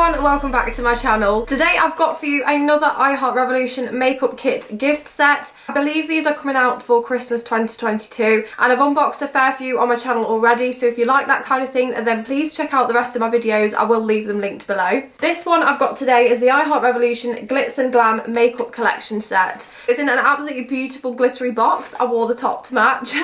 everyone, welcome back to my channel. Today I've got for you another I Heart Revolution makeup kit gift set. I believe these are coming out for Christmas 2022 and I've unboxed a fair few on my channel already, so if you like that kind of thing then please check out the rest of my videos. I will leave them linked below. This one I've got today is the I Heart Revolution Glitz Glam makeup collection set. It's in an absolutely beautiful glittery box. I wore the top to match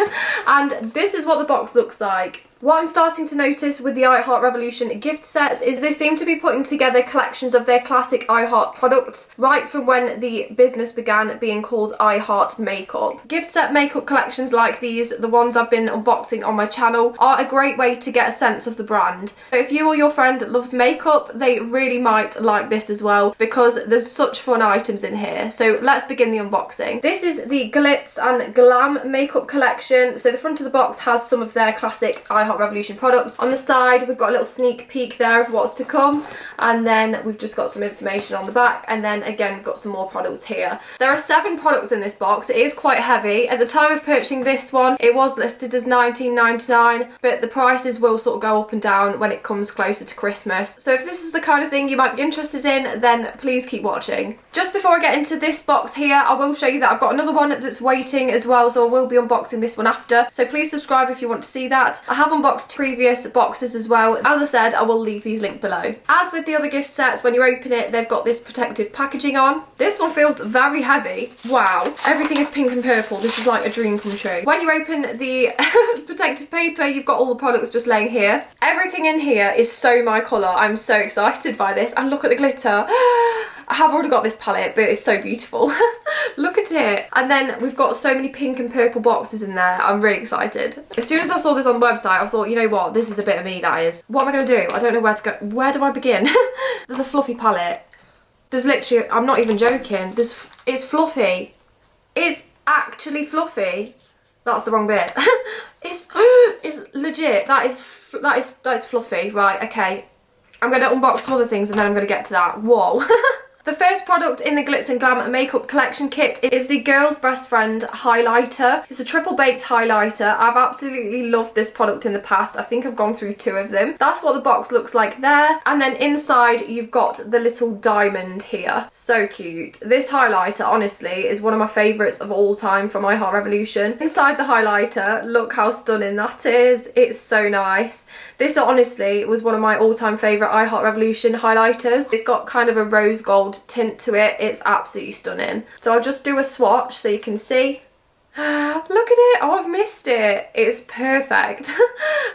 and this is what the box looks like. What I'm starting to notice with the I Heart Revolution gift sets is they seem to be putting together collections of their classic I Heart products right from when the business began being called I Heart Makeup. Gift set makeup collections like these, the ones I've been unboxing on my channel, are a great way to get a sense of the brand. So if you or your friend loves makeup, they really might like this as well because there's such fun items in here. So let's begin the unboxing. This is the Glitz and Glam makeup collection. So the front of the box has some of their classic I Heart Revolution products. On the side we've got a little sneak peek there of what's to come, and then we've just got some information on the back, and then again we've got some more products here. There are 7 products in this box. It is quite heavy. At the time of purchasing this one it was listed as £19.99, but the prices will sort of go up and down when it comes closer to Christmas. So if this is the kind of thing you might be interested in, then please keep watching. Just before I get into this box here, I will show you that I've got another one that's waiting as well, so I will be unboxing this one after. So please subscribe if you want to see that. I have unboxed previous boxes as well. As I said, I will leave these linked below. As with the other gift sets, when you open it they've got this protective packaging on. This one feels very heavy. Wow, everything is pink and purple. This is like a dream come true. When you open the protective paper, you've got all the products just laying here. Everything in here is so my colour. I'm so excited by this, and look at the glitter. I have already got this palette, but it's so beautiful. Look at it. And then we've got so many pink and purple boxes in there. I'm really excited. As soon as I saw this on the website, I thought, you know what, this is a bit of me, that is. What am I going to do? I don't know where to go. Where do I begin? There's a fluffy palette. There's literally, I'm not even joking. It's fluffy. It's actually fluffy. That's the wrong bit. It's legit. That is fluffy. Right, okay. I'm going to unbox some other things and then I'm going to get to that. Whoa. The first product in the Glitz and Glam makeup collection kit is the Girl's Best Friend highlighter. It's a triple baked highlighter. I've absolutely loved this product in the past. I think I've gone through 2 of them. That's what the box looks like there. And then inside you've got the little diamond here. So cute. This highlighter honestly is one of my favourites of all time from I Heart Revolution. Inside the highlighter, look how stunning that is. It's so nice. This honestly was one of my all-time favourite I Heart Revolution highlighters. It's got kind of a rose gold tint to it. It's absolutely stunning. So I'll just do a swatch so you can see. Look at it. Oh, I've missed it. It's perfect.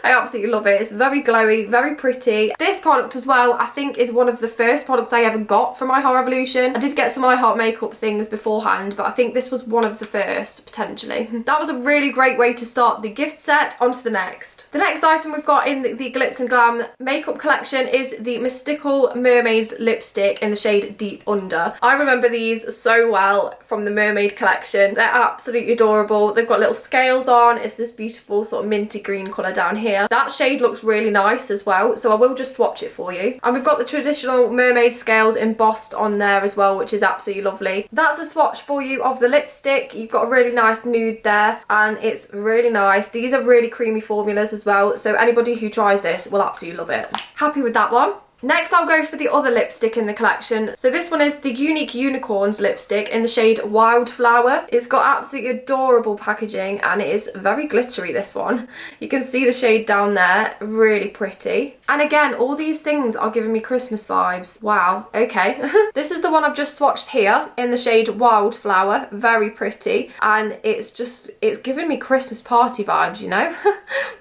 I absolutely love it. It's very glowy, very pretty. This product as well, I think, is one of the first products I ever got from I Heart Revolution. I did get some I Heart makeup things beforehand, but I think this was one of the first, potentially. That was a really great way to start the gift set. On to the next. The next item we've got in the Glitz and Glam makeup collection is the Mystical Mermaid's lipstick in the shade Deep Under. I remember these so well from the Mermaid collection. They're absolutely adorable. They've got little scales on. It's this beautiful sort of minty green colour down here. That shade looks really nice as well, so I will just swatch it for you. And we've got the traditional mermaid scales embossed on there as well, which is absolutely lovely. That's a swatch for you of the lipstick. You've got a really nice nude there and it's really nice. These are really creamy formulas as well, so anybody who tries this will absolutely love it. Happy with that one. Next I'll go for the other lipstick in the collection. So this one is the Unique Unicorns lipstick in the shade Wildflower. It's got absolutely adorable packaging and it is very glittery, this one. You can see the shade down there, really pretty. And again, all these things are giving me Christmas vibes. Wow, okay. This is the one I've just swatched here in the shade Wildflower, very pretty. And it's giving me Christmas party vibes, you know?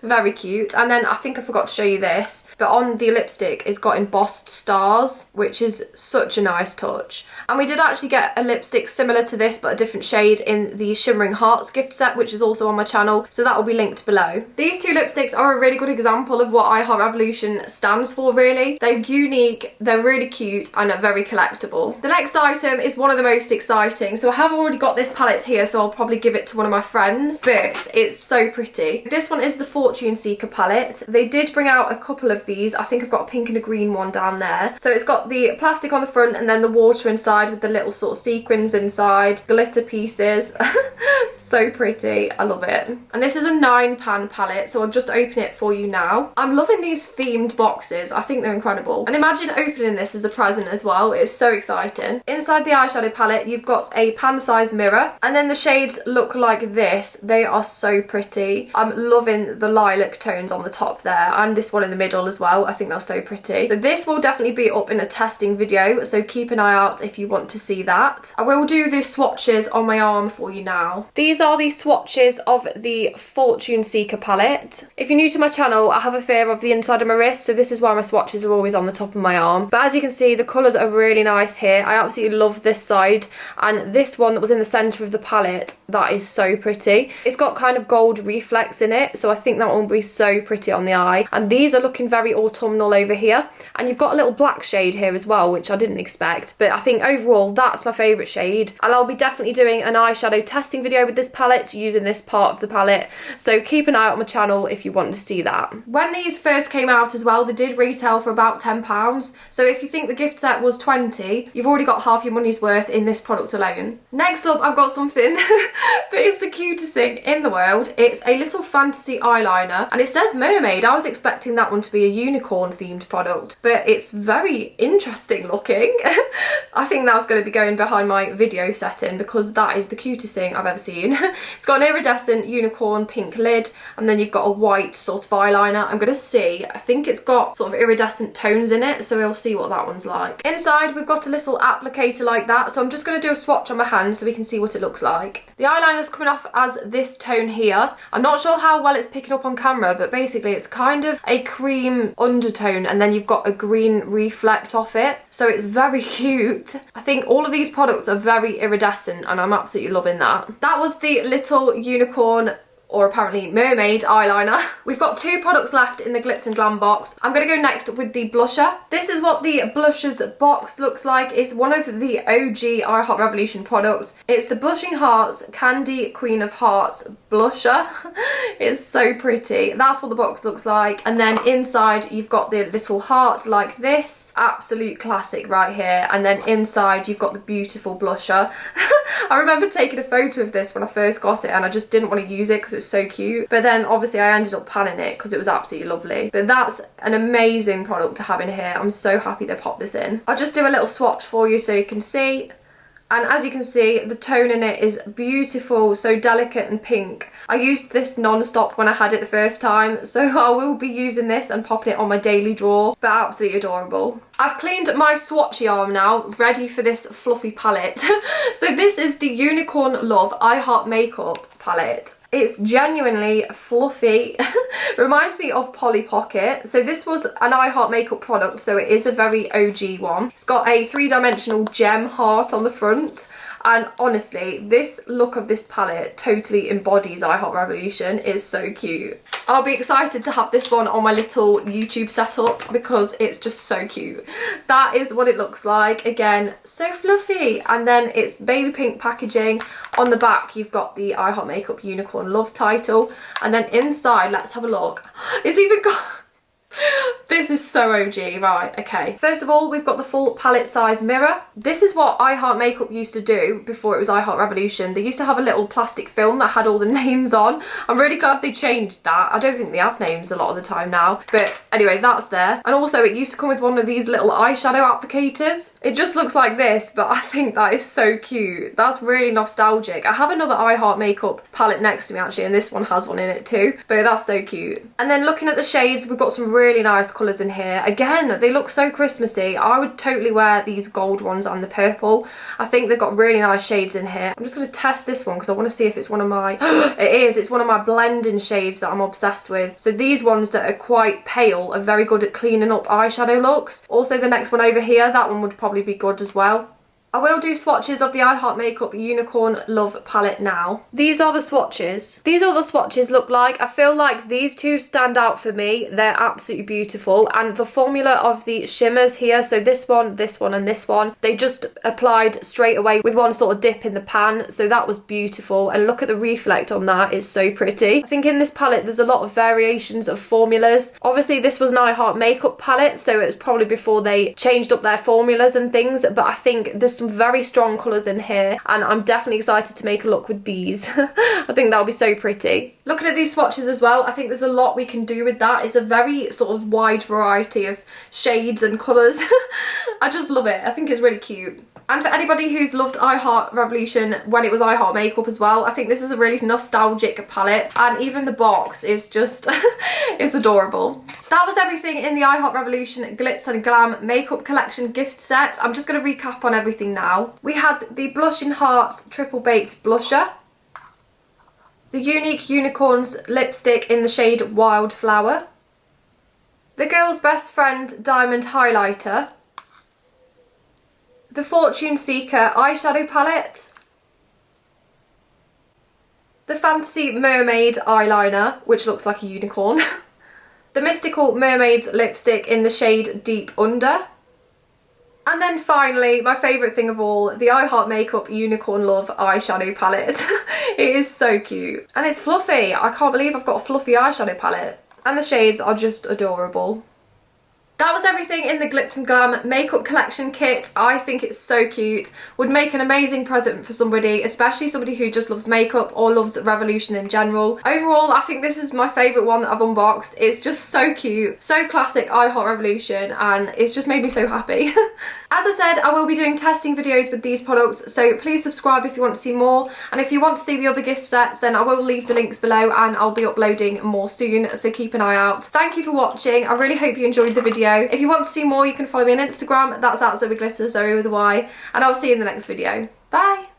Very cute. And then I think I forgot to show you this, but on the lipstick it's got embossed stars, which is such a nice touch. And we did actually get a lipstick similar to this but a different shade in the Shimmering Hearts gift set, which is also on my channel, so that will be linked below. These 2 lipsticks are a really good example of what I Heart Revolution stands for, really. They're unique, they're really cute, and are very collectible. The next item is one of the most exciting. So I have already got this palette here, so I'll probably give it to one of my friends, but it's so pretty. This one is the Fortune Seeker palette. They did bring out a couple of these. I think I've got a pink and a green one down there. So it's got the plastic on the front and then the water inside with the little sort of sequins inside, glitter pieces. So pretty. I love it. And this is a 9-pan palette, so I'll just open it for you now. I'm loving these themed boxes. I think they're incredible. And imagine opening this as a present as well. It's so exciting. Inside the eyeshadow palette, you've got a pan-sized mirror, and then the shades look like this. They are so pretty. I'm loving the lilac tones on the top there, and this one in the middle as well. I think that's so pretty. So this will definitely be up in a testing video, so keep an eye out if you want to see that. I will do the swatches on my arm for you now. These are the swatches of the Fortune Seeker palette. If you're new to my channel, I have a fear of the inside of my wrist, so this is why my swatches are always on the top of my arm. But as you can see, the colours are really nice here. I absolutely love this side, and this one that was in the centre of the palette, that is so pretty. It's got kind of gold reflex in it, so I think that one will be so pretty on the eye. And these are looking very autumnal over here, and you've got a little black shade here as well, which I didn't expect, but I think overall that's my favourite shade. And I'll be definitely doing an eyeshadow testing video with this palette using this part of the palette, so keep an eye out on my channel if you want to see that. When these first came out as well, they did retail for about £10, so if you think the gift set was £20, you've already got half your money's worth in this product alone. Next up, I've got something that is the cutest thing in the world. It's a little fantasy eyeliner, and it says mermaid. I was expecting that one to be a unicorn themed product, but it's very interesting looking. I think that's going to be going behind my video setting because that is the cutest thing I've ever seen. It's got an iridescent unicorn pink lid, and then you've got a white sort of eyeliner. I'm going to see, I think it's got sort of iridescent tones in it, so we'll see what that one's like. Inside we've got a little applicator like that, so I'm just going to do a swatch on my hand so we can see what it looks like. The eyeliner's coming off as this tone here. I'm not sure how well it's picking up on camera, but basically it's kind of a cream undertone, and then you've got a green reflect off it, so it's very cute. I think all of these products are very iridescent, and I'm absolutely loving that. That was the little unicorn, or apparently mermaid, eyeliner. We've got 2 products left in the Glitz Glam box. I'm going to go next with the blusher. This is what the blusher's box looks like. It's one of the OG I Heart Revolution products. It's the Blushing Hearts Candy Queen of Hearts blusher. It's so pretty. That's what the box looks like. And then inside you've got the little heart like this. Absolute classic right here. And then inside you've got the beautiful blusher. I remember taking a photo of this when I first got it, and I just didn't want to use it because it was so cute, but then obviously I ended up panning it because it was absolutely lovely. But that's an amazing product to have in here. I'm so happy they popped this in. I'll just do a little swatch for you so you can see. And as you can see, the tone in it is beautiful, so delicate and pink. I used this non-stop when I had it the first time, so I will be using this and popping it on my daily drawer, but absolutely adorable. I've cleaned my swatchy arm now, ready for this fluffy palette. So this is the Unicorn Love I Heart Makeup palette. It's genuinely fluffy. Reminds me of Polly Pocket. So this was an I Heart makeup product, so it is a very OG one. It's got a 3-dimensional gem heart on the front, and honestly, this look of this palette totally embodies I Heart Revolution. It's so cute. I'll be excited to have this one on my little YouTube setup because it's just so cute. That is what it looks like. Again, so fluffy. And then it's baby pink packaging. On the back, you've got the I Heart Makeup Unicorn Love title. And then inside, let's have a look. It's even got... This is so OG, right, okay. First of all, we've got the full palette size mirror. This is what I Heart Makeup used to do before it was I Heart Revolution. They used to have a little plastic film that had all the names on. I'm really glad they changed that. I don't think they have names a lot of the time now. But anyway, that's there. And also it used to come with one of these little eyeshadow applicators. It just looks like this, but I think that is so cute. That's really nostalgic. I have another I Heart Makeup palette next to me actually, and this one has one in it too. But that's so cute. And then looking at the shades, we've got some really nice colours in here. Again, they look so Christmassy. I would totally wear these gold ones and the purple. I think they've got really nice shades in here. I'm just going to test this one because I want to see if it's one of my... It is. It's one of my blending shades that I'm obsessed with. So these ones that are quite pale are very good at cleaning up eyeshadow looks. Also the next one over here, that one would probably be good as well. I will do swatches of the I Heart Makeup Unicorn Love palette now. These are the swatches. These are what the swatches look like. I feel like these two stand out for me. They're absolutely beautiful. And the formula of the shimmers here, so this one, and this one, they just applied straight away with one sort of dip in the pan. So that was beautiful. And look at the reflect on that. It's so pretty. I think in this palette, there's a lot of variations of formulas. Obviously, this was an I Heart Makeup palette, so it was probably before they changed up their formulas and things. But I think there's some very strong colours in here, and I'm definitely excited to make a look with these. I think that'll be so pretty. Looking at these swatches as well, I think there's a lot we can do with that. It's a very sort of wide variety of shades and colours. I just love it. I think it's really cute. And for anybody who's loved I Heart Revolution when it was I Heart Makeup as well, I think this is a really nostalgic palette, and even the box is just, it's adorable. That was everything in the I Heart Revolution Glitz and Glam Makeup Collection gift set. I'm just going to recap on everything now. We had the Blush in Hearts Triple Baked Blusher, the Unique Unicorns lipstick in the shade Wildflower, the Girl's Best Friend Diamond Highlighter, the Fortune Seeker eyeshadow palette, the Fantasy Mermaid eyeliner, which looks like a unicorn, the Mystical Mermaids lipstick in the shade Deep Under, and then finally, my favourite thing of all, the I Heart Makeup Unicorn Love eyeshadow palette. It is so cute. And it's fluffy. I can't believe I've got a fluffy eyeshadow palette. And the shades are just adorable. That was everything in the Glitz and Glam Makeup Collection kit. I think it's so cute. Would make an amazing present for somebody, especially somebody who just loves makeup or loves Revolution in general. Overall, I think this is my favourite one that I've unboxed. It's just so cute, so classic I Heart Revolution, and it's just made me so happy. As I said, I will be doing testing videos with these products, so please subscribe if you want to see more. And if you want to see the other gift sets, then I will leave the links below and I'll be uploading more soon, so keep an eye out. Thank you for watching. I really hope you enjoyed the video. If you want to see more, you can follow me on Instagram. That's @Zoey Glitter, Zoey with a Y. And I'll see you in the next video. Bye!